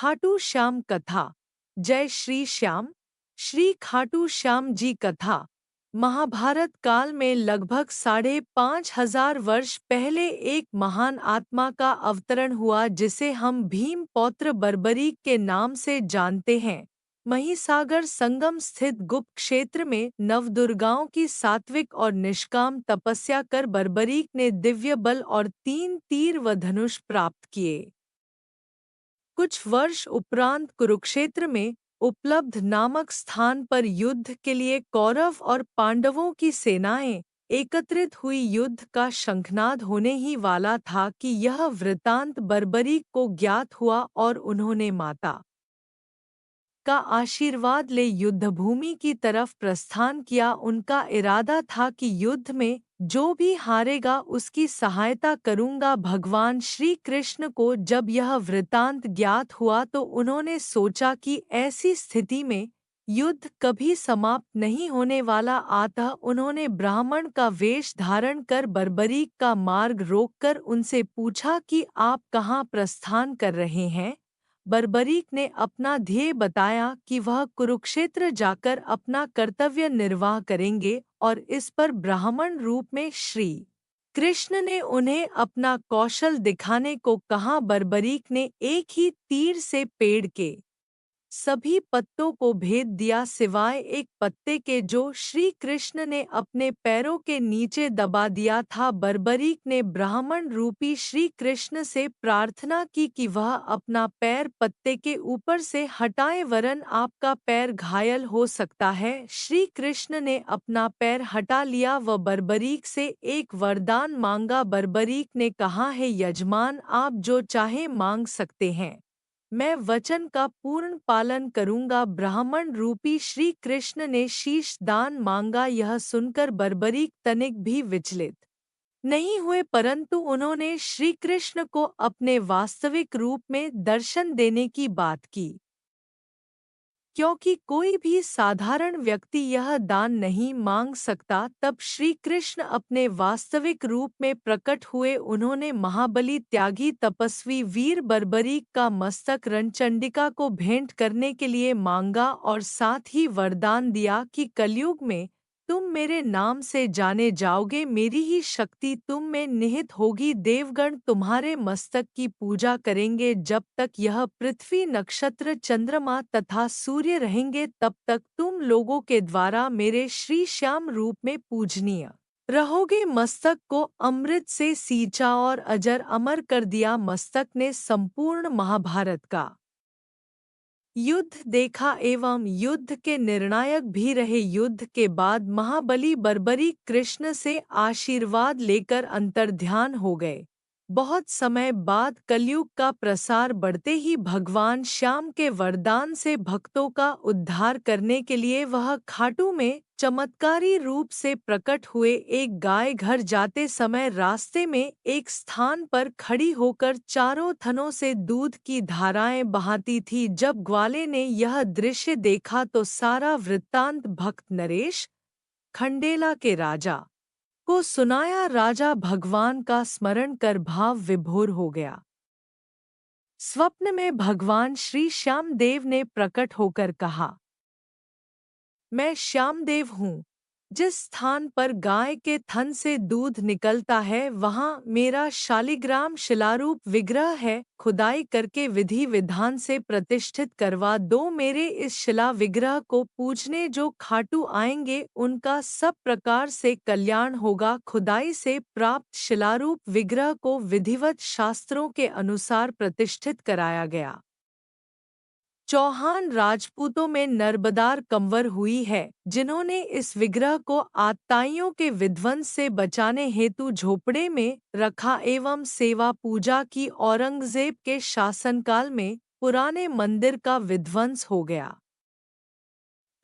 खाटू श्याम कथा। जय श्री श्याम। श्री खाटू श्याम जी कथा महाभारत काल में लगभग 5,500 वर्ष पहले एक महान आत्मा का अवतरण हुआ जिसे हम भीम पौत्र बर्बरीक के नाम से जानते हैं। महिसागर संगम स्थित गुप्त क्षेत्र में नवदुर्गाओं की सात्विक और निष्काम तपस्या कर बर्बरीक ने दिव्य बल और 3 तीर व धनुष प्राप्त किए। कुछ वर्ष उपरांत कुरुक्षेत्र में उपलब्ध नामक स्थान पर युद्ध के लिए कौरव और पांडवों की सेनाएं एकत्रित हुई। युद्ध का शंखनाद होने ही वाला था कि यह वृतांत बर्बरीक को ज्ञात हुआ और उन्होंने माता का आशीर्वाद ले युद्धभूमि की तरफ प्रस्थान किया। उनका इरादा था कि युद्ध में जो भी हारेगा उसकी सहायता करूंगा। भगवान श्री कृष्ण को जब यह वृतांत ज्ञात हुआ तो उन्होंने सोचा कि ऐसी स्थिति में युद्ध कभी समाप्त नहीं होने वाला। अतः उन्होंने ब्राह्मण का वेश धारण कर बर्बरीक का मार्ग रोककर उनसे पूछा कि आप कहाँ प्रस्थान कर रहे हैं। बर्बरीक ने अपना ध्येय बताया कि वह कुरुक्षेत्र जाकर अपना कर्तव्य निर्वाह करेंगे और इस पर ब्राह्मण रूप में श्री कृष्ण ने उन्हें अपना कौशल दिखाने को कहा। बर्बरीक ने एक ही तीर से पेड़ के सभी पत्तों को भेद दिया सिवाय एक पत्ते के जो श्री कृष्ण ने अपने पैरों के नीचे दबा दिया था। बर्बरीक ने ब्राह्मण रूपी श्री कृष्ण से प्रार्थना की कि वह अपना पैर पत्ते के ऊपर से हटाए वरन आपका पैर घायल हो सकता है। श्री कृष्ण ने अपना पैर हटा लिया व बर्बरीक से एक वरदान मांगा। बर्बरीक ने कहा, हे यजमान, आप जो चाहे मांग सकते हैं, मैं वचन का पूर्ण पालन करूंगा। ब्राह्मण रूपी श्री कृष्ण ने शीश दान मांगा। यह सुनकर बर्बरीक तनिक भी विचलित नहीं हुए परंतु उन्होंने श्री कृष्ण को अपने वास्तविक रूप में दर्शन देने की बात की। क्योंकि कोई भी साधारण व्यक्ति यह दान नहीं मांग सकता, तब श्री कृष्ण अपने वास्तविक रूप में प्रकट हुए। उन्होंने महाबली त्यागी तपस्वी वीर बर्बरीक का मस्तक रणचंडिका को भेंट करने के लिए मांगा और साथ ही वरदान दिया कि कलयुग में तुम मेरे नाम से जाने जाओगे, मेरी ही शक्ति तुम में निहित होगी। देवगण तुम्हारे मस्तक की पूजा करेंगे। जब तक यह पृथ्वी, नक्षत्र, चंद्रमा तथा सूर्य रहेंगे तब तक तुम लोगों के द्वारा मेरे श्री श्याम रूप में पूजनीय रहोगे। मस्तक को अमृत से सींचा और अजर अमर कर दिया। मस्तक ने संपूर्ण महाभारत का युद्ध देखा एवं युद्ध के निर्णायक भी रहे। युद्ध के बाद महाबली बर्बरीक कृष्ण से आशीर्वाद लेकर अंतर्ध्यान हो गए। बहुत समय बाद कलयुग का प्रसार बढ़ते ही भगवान श्याम के वरदान से भक्तों का उद्धार करने के लिए वह खाटू में चमत्कारी रूप से प्रकट हुए। एक गाय घर जाते समय रास्ते में एक स्थान पर खड़ी होकर चारों थनों से दूध की धाराएं बहाती थी। जब ग्वाले ने यह दृश्य देखा तो सारा वृत्तांत भक्त नरेश खंडेला के राजा को सुनाया। राजा भगवान का स्मरण कर भाव विभोर हो गया। स्वप्न में भगवान श्री श्यामदेव ने प्रकट होकर कहा, मैं श्यामदेव हूँ। जिस स्थान पर गाय के थन से दूध निकलता है वहाँ मेरा शालिग्राम शिलारूप विग्रह है। खुदाई करके विधि विधान से प्रतिष्ठित करवा दो। मेरे इस शिला विग्रह को पूजने जो खाटू आएंगे उनका सब प्रकार से कल्याण होगा। खुदाई से प्राप्त शिलारूप विग्रह को विधिवत शास्त्रों के अनुसार प्रतिष्ठित कराया गया। चौहान राजपूतों में नर्बदार कंवर हुई है जिन्होंने इस विग्रह को आताइयों के विध्वंस से बचाने हेतु झोपड़े में रखा एवं सेवा पूजा की। औरंगजेब के शासनकाल में पुराने मंदिर का विध्वंस हो गया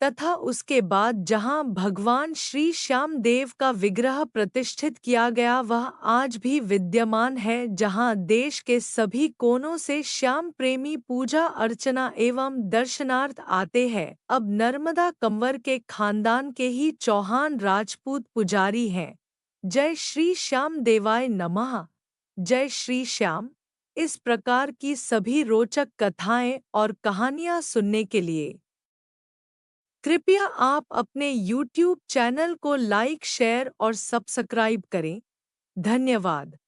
तथा उसके बाद जहां भगवान श्री श्यामदेव का विग्रह प्रतिष्ठित किया गया वह आज भी विद्यमान है, जहां देश के सभी कोनों से श्याम प्रेमी पूजा अर्चना एवं दर्शनार्थ आते हैं। अब नर्मदा कंवर के खानदान के ही चौहान राजपूत पुजारी हैं। जय श्री श्याम देवाय नमः। जय श्री श्याम। इस प्रकार की सभी रोचक कथाएं और कहानियां सुनने के लिए कृपया आप अपने YouTube चैनल को लाइक, शेयर और सब्सक्राइब करें। धन्यवाद।